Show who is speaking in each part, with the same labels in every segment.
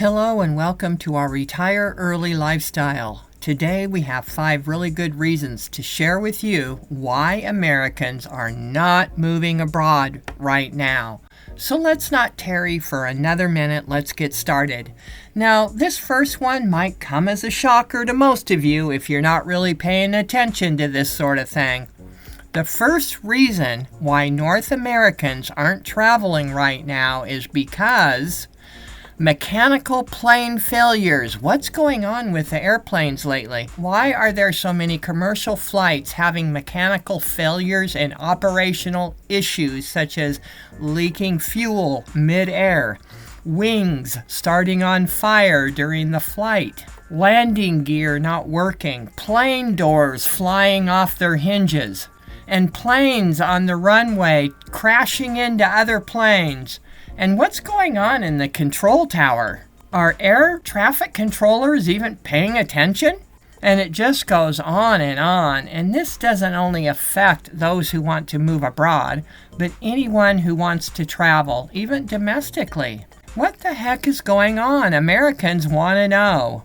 Speaker 1: Hello and welcome to our Retire Early lifestyle. Today we have 5 really good reasons to share with you why Americans are not moving abroad right now. So let's not tarry for another minute, let's get started. Now, this first one might come as a shocker to most of you if you're not really paying attention to this sort of thing. The first reason why North Americans aren't traveling right now is because mechanical plane failures. What's going on with the airplanes lately? Why are there so many commercial flights having mechanical failures and operational issues such as leaking fuel mid-air, wings starting on fire during the flight, landing gear not working, plane doors flying off their hinges, and planes on the runway crashing into other planes? And what's going on in the control tower? Are air traffic controllers even paying attention? And it just goes on. And this doesn't only affect those who want to move abroad, but anyone who wants to travel, even domestically. What the heck is going on? Americans want to know.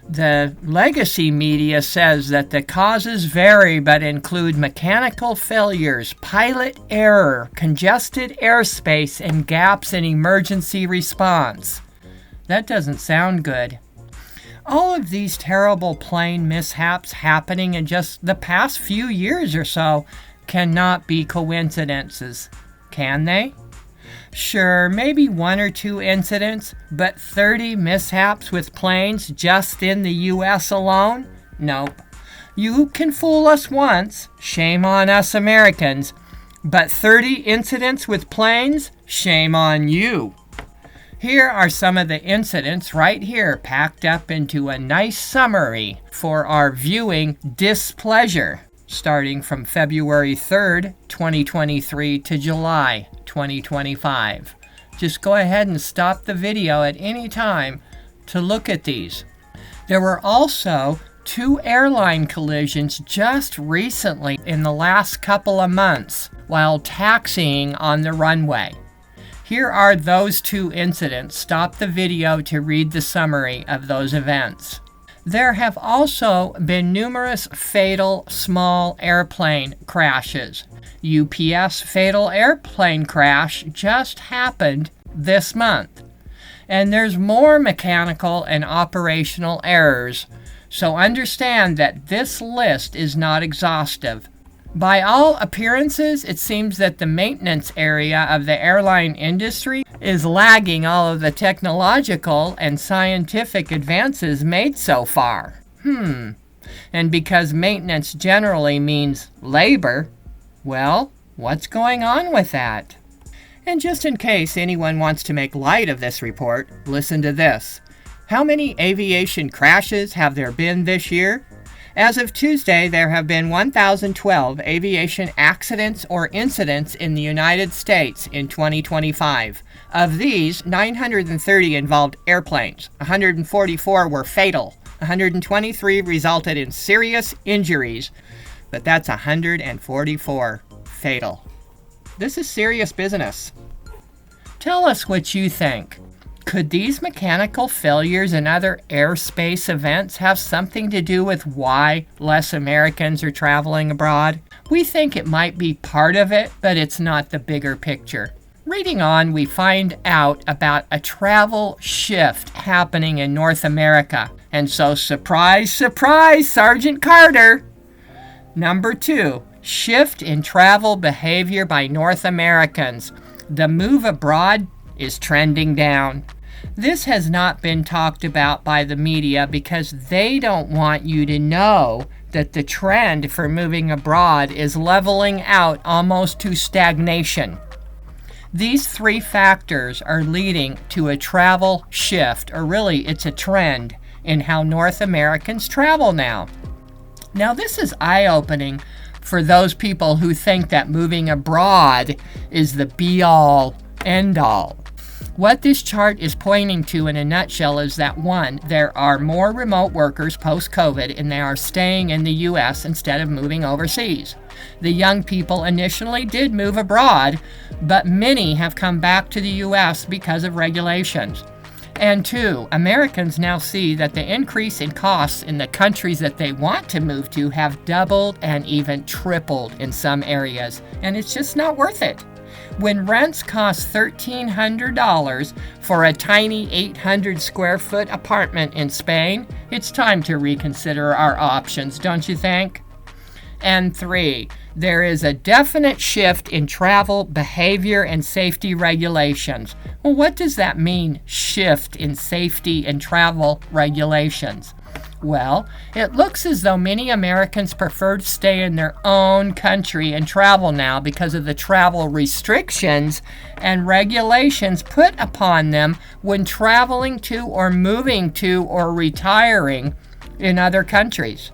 Speaker 1: The legacy media says that the causes vary but include mechanical failures, pilot error, congested airspace, and gaps in emergency response. That doesn't sound good. All of these terrible plane mishaps happening in just the past few years or so cannot be coincidences, can they? Sure, maybe 1 or 2 incidents, but 30 mishaps with planes just in the U.S. alone? Nope. You can fool us once, shame on us Americans, but 30 incidents with planes? Shame on you. Here are some of the incidents right here, packed up into a nice summary for our viewing displeasure, starting from February 3rd, 2023 to July 2025. Just go ahead and stop the video at any time to look at these. There were also 2 airline collisions just recently in the last couple of months while taxiing on the runway. Here are those 2 incidents. Stop the video to read the summary of those events. There have also been numerous fatal small airplane crashes. UPS fatal airplane crash just happened this month. And there's more mechanical and operational errors. So understand that this list is not exhaustive. By all appearances, it seems that the maintenance area of the airline industry is lagging all of the technological and scientific advances made so far. And because maintenance generally means labor, well, what's going on with that? And just in case anyone wants to make light of this report, listen to this. How many aviation crashes have there been this year? As of Tuesday, there have been 1,012 aviation accidents or incidents in the United States in 2025. Of these, 930 involved airplanes, 144 were fatal, 123 resulted in serious injuries, but that's 144 fatal. This is serious business. Tell us what you think. Could these mechanical failures and other airspace events have something to do with why less Americans are traveling abroad? We think it might be part of it, but it's not the bigger picture. Reading on, we find out about a travel shift happening in North America. And so, surprise, surprise, Sergeant Carter! Number 2, shift in travel behavior by North Americans. The move abroad is trending down. This has not been talked about by the media because they don't want you to know that the trend for moving abroad is leveling out almost to stagnation. These 3 factors are leading to a travel shift, or really it's a trend in how North Americans travel now. Now this is eye-opening for those people who think that moving abroad is the be-all, end-all. What this chart is pointing to in a nutshell is that 1, there are more remote workers post-COVID and they are staying in the U.S. instead of moving overseas. The young people initially did move abroad, but many have come back to the U.S. because of regulations. And two, Americans now see that the increase in costs in the countries that they want to move to have doubled and even tripled in some areas, and it's just not worth it. When rents cost $1,300 for a tiny 800 square foot apartment in Spain, it's time to reconsider our options, don't you think? And three, there is a definite shift in travel behavior and safety regulations. Well, what does that mean, shift in safety and travel regulations? Well, it looks as though many Americans prefer to stay in their own country and travel now because of the travel restrictions and regulations put upon them when traveling to or moving to or retiring in other countries.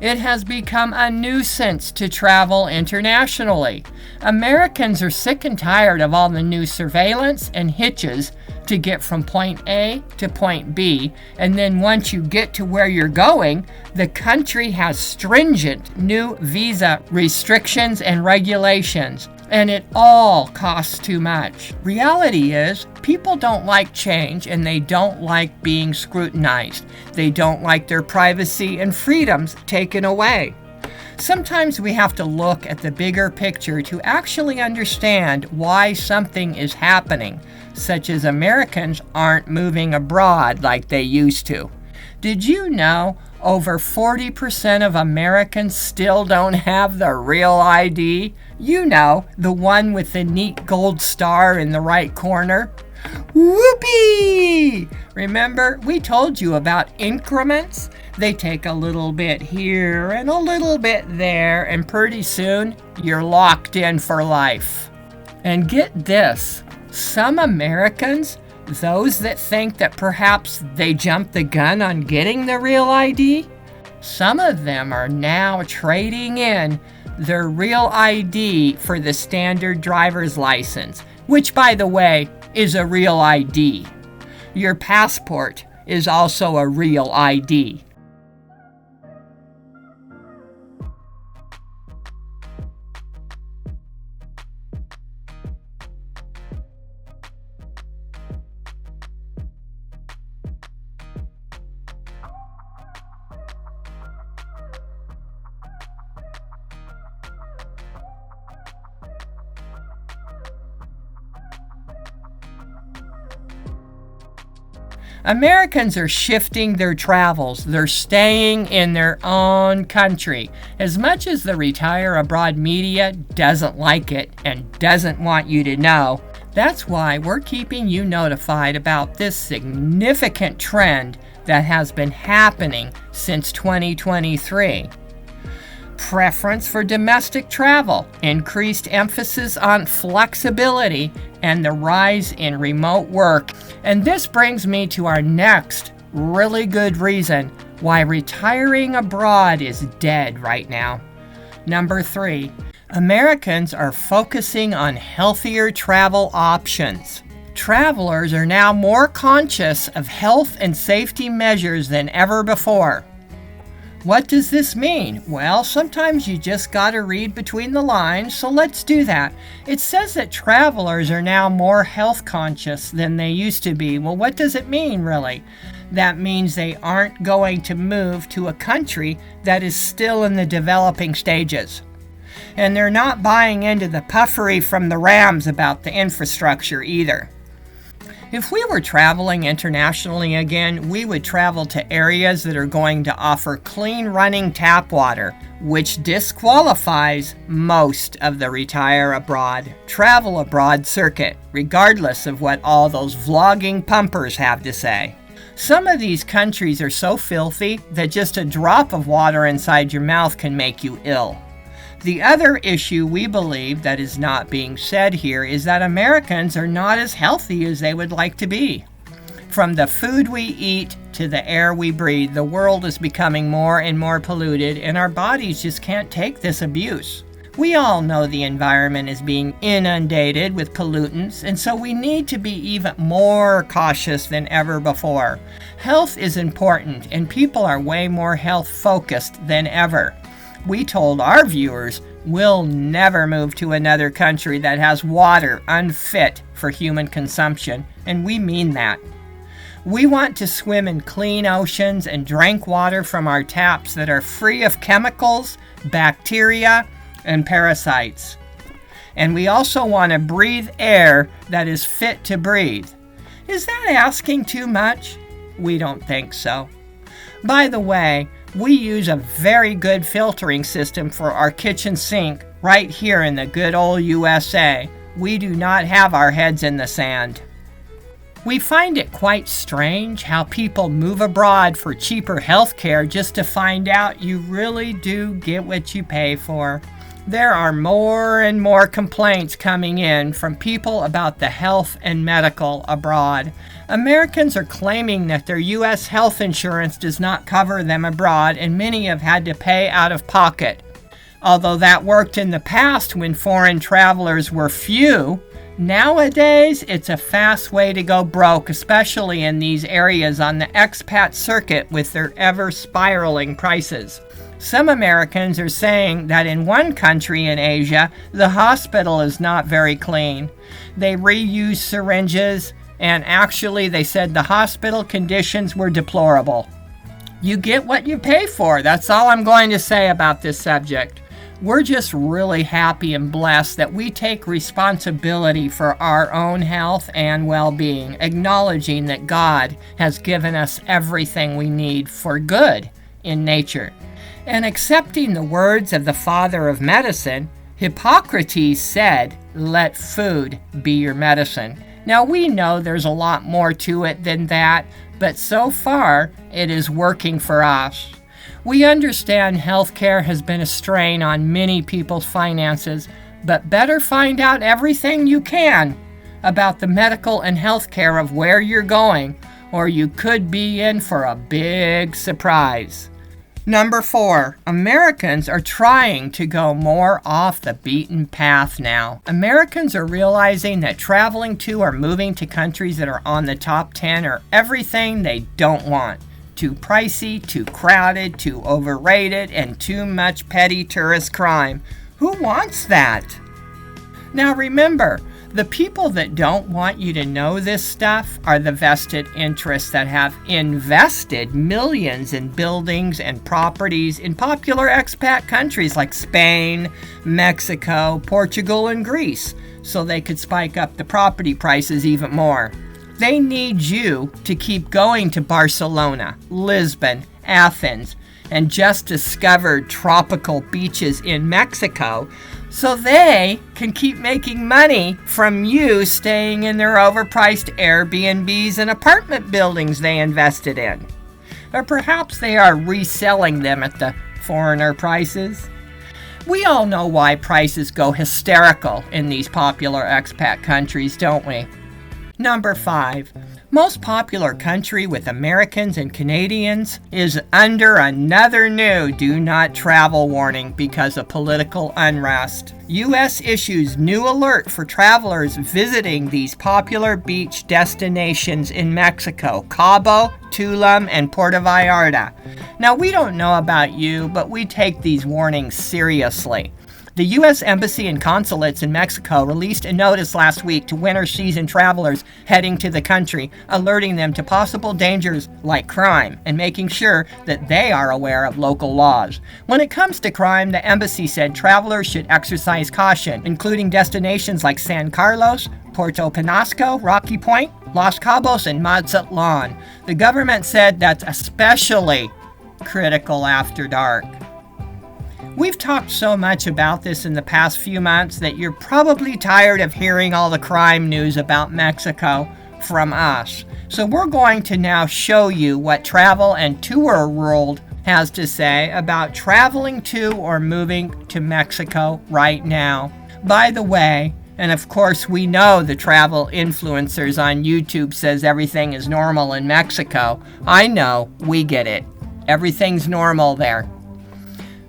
Speaker 1: It has become a nuisance to travel internationally. Americans are sick and tired of all the new surveillance and hitches to get from point A to point B, and then once you get to where you're going, the country has stringent new visa restrictions and regulations, and it all costs too much. Reality is, people don't like change and they don't like being scrutinized. They don't like their privacy and freedoms taken away. Sometimes we have to look at the bigger picture to actually understand why something is happening, such as Americans aren't moving abroad like they used to. Did you know over 40% of Americans still don't have the real ID? You know, the one with the neat gold star in the right corner. Whoopee! Remember, we told you about increments? They take a little bit here and a little bit there, and pretty soon you're locked in for life. And get this, some Americans, those that think that perhaps they jumped the gun on getting the real ID, some of them are now trading in their real ID for the standard driver's license, which, by the way, is a real ID. Your passport is also a real ID. Americans are shifting their travels. They're staying in their own country. As much as the retire abroad media doesn't like it and doesn't want you to know, that's why we're keeping you notified about this significant trend that has been happening since 2023. Preference for domestic travel, increased emphasis on flexibility, and the rise in remote work. And this brings me to our next really good reason why retiring abroad is dead right now. Number 3, Americans are focusing on healthier travel options. Travelers are now more conscious of health and safety measures than ever before. What does this mean? Well, sometimes you just gotta read between the lines, so let's do that. It says that travelers are now more health conscious than they used to be. Well, what does it mean, really? That means they aren't going to move to a country that is still in the developing stages. And they're not buying into the puffery from the Rams about the infrastructure either. If we were traveling internationally again, we would travel to areas that are going to offer clean running tap water, which disqualifies most of the retire abroad, travel abroad circuit, regardless of what all those vlogging pumpers have to say. Some of these countries are so filthy that just a drop of water inside your mouth can make you ill. The other issue we believe that is not being said here is that Americans are not as healthy as they would like to be. From the food we eat to the air we breathe, the world is becoming more and more polluted, and our bodies just can't take this abuse. We all know the environment is being inundated with pollutants, and so we need to be even more cautious than ever before. Health is important, and people are way more health-focused than ever. We told our viewers we'll never move to another country that has water unfit for human consumption, and we mean that. We want to swim in clean oceans and drink water from our taps that are free of chemicals, bacteria, and parasites. And we also want to breathe air that is fit to breathe. Is that asking too much? We don't think so. By the way, we use a very good filtering system for our kitchen sink right here in the good old USA. We do not have our heads in the sand. We find it quite strange how people move abroad for cheaper health care just to find out you really do get what you pay for. There are more and more complaints coming in from people about the health and medical abroad. Americans are claiming that their U.S. health insurance does not cover them abroad, and many have had to pay out of pocket. Although that worked in the past when foreign travelers were few, nowadays it's a fast way to go broke, especially in these areas on the expat circuit with their ever spiraling prices. Some Americans are saying that in one country in Asia, the hospital is not very clean. They reuse syringes, and actually they said the hospital conditions were deplorable. You get what you pay for. That's all I'm going to say about this subject. We're just really happy and blessed that we take responsibility for our own health and well-being, acknowledging that God has given us everything we need for good in nature. And accepting the words of the father of medicine, Hippocrates said, "Let food be your medicine." Now we know there's a lot more to it than that, but so far it is working for us. We understand healthcare has been a strain on many people's finances, but better find out everything you can about the medical and healthcare of where you're going, or you could be in for a big surprise. Number 4, Americans are trying to go more off the beaten path now. Americans are realizing that traveling to or moving to countries that are on the top 10 are everything they don't want. Too pricey, too crowded, too overrated, and too much petty tourist crime. Who wants that? Now remember, the people that don't want you to know this stuff are the vested interests that have invested millions in buildings and properties in popular expat countries like Spain, Mexico, Portugal, and Greece, so they could spike up the property prices even more. They need you to keep going to Barcelona, Lisbon, Athens, and just discovered tropical beaches in Mexico, so they can keep making money from you staying in their overpriced Airbnbs and apartment buildings they invested in. Or perhaps they are reselling them at the foreigner prices. We all know why prices go hysterical in these popular expat countries, don't we? Number 5. Most popular country with Americans and Canadians is under another new do not travel warning because of political unrest. U.S. issues new alert for travelers visiting these popular beach destinations in Mexico, Cabo, Tulum, and Puerto Vallarta. Now, we don't know about you, but we take these warnings seriously. The U.S. Embassy and consulates in Mexico released a notice last week to winter season travelers heading to the country, alerting them to possible dangers like crime and making sure that they are aware of local laws. When it comes to crime, the embassy said travelers should exercise caution, including destinations like San Carlos, Puerto Penasco, Rocky Point, Los Cabos, and Mazatlan. The government said that's especially critical after dark. We've talked so much about this in the past few months that you're probably tired of hearing all the crime news about Mexico from us. So we're going to now show you what Travel and Tour World has to say about traveling to or moving to Mexico right now. By the way, and of course we know the travel influencers on YouTube says everything is normal in Mexico. I know, we get it. Everything's normal there.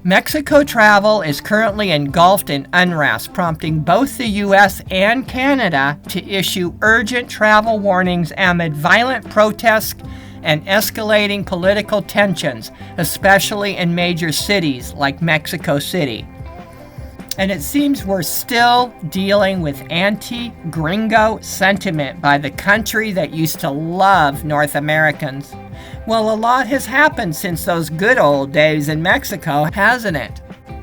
Speaker 1: Mexico travel is currently engulfed in unrest, prompting both the U.S. and Canada to issue urgent travel warnings amid violent protests and escalating political tensions, especially in major cities like Mexico City. And it seems we're still dealing with anti-gringo sentiment by the country that used to love North Americans. Well, a lot has happened since those good old days in Mexico, hasn't it?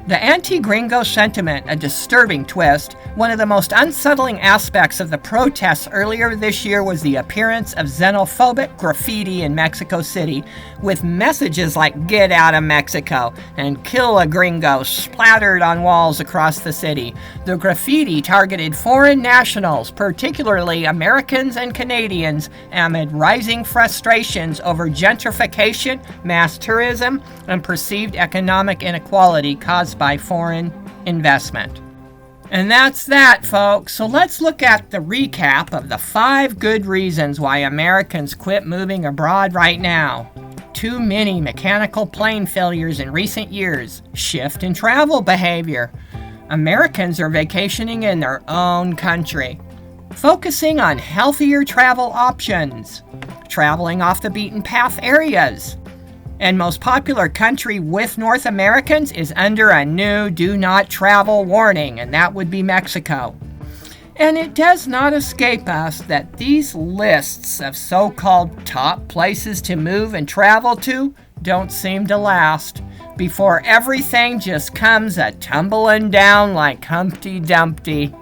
Speaker 1: The anti-gringo sentiment, a disturbing twist. One of the most unsettling aspects of the protests earlier this year was the appearance of xenophobic graffiti in Mexico City, with messages like "Get out of Mexico" and "Kill a gringo" splattered on walls across the city. The graffiti targeted foreign nationals, particularly Americans and Canadians, amid rising frustrations over gentrification, mass tourism, and perceived economic inequality caused by foreign investment. And that's that, folks. So let's look at the recap of the 5 good reasons why Americans quit moving abroad right now. Too many mechanical plane failures in recent years. Shift in travel behavior. Americans are vacationing in their own country. Focusing on healthier travel options. Traveling off the beaten path areas. And most popular country with North Americans is under a new do not travel warning, and that would be Mexico. And it does not escape us that these lists of so-called top places to move and travel to don't seem to last, before everything just comes a-tumbling down like Humpty Dumpty.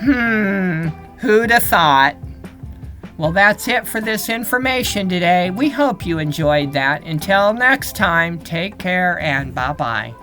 Speaker 1: Who'd have thought? Well, that's it for this information today. We hope you enjoyed that. Until next time, take care and bye-bye.